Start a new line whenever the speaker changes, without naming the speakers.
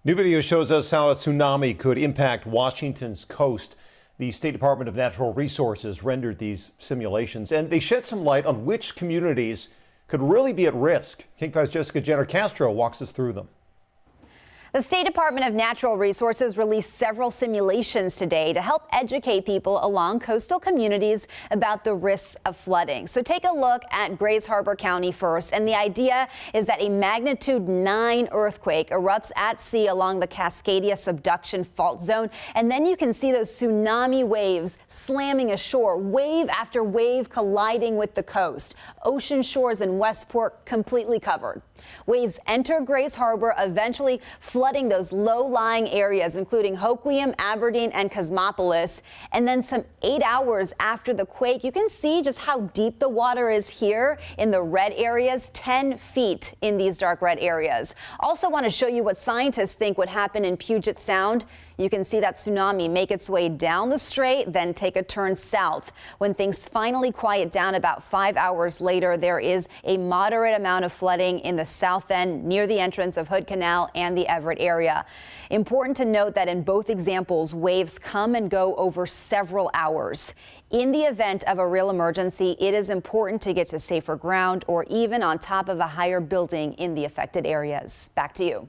New video shows us how a tsunami could impact Washington's coast. The State Department of Natural Resources rendered these simulations, and they shed some light on which communities could really be at risk. King 5's Jessica Jenner Castro walks us through them.
The State Department of Natural Resources released several simulations today to help educate people along coastal communities about the risks of flooding. So take a look at Grays Harbor County first. And the idea is that a magnitude 9 earthquake erupts at sea along the Cascadia subduction fault zone. And then you can see those tsunami waves slamming ashore, wave after wave colliding with the coast. Ocean shores in Westport completely covered. Waves enter Grays Harbor, eventually flooding those low-lying areas, including Hoquiam, Aberdeen, and Cosmopolis. And then some 8 hours after the quake, you can see just how deep the water is here in the red areas, 10 feet in these dark red areas. Also want to show you what scientists think would happen in Puget Sound. You can see that tsunami make its way down the strait, then take a turn south. When things finally quiet down about 5 hours later, there is a moderate amount of flooding in the south end near the entrance of Hood Canal and the Everett area. Important to note that in both examples, waves come and go over several hours. In the event of a real emergency, it is important to get to safer ground or even on top of a higher building in the affected areas. Back to you.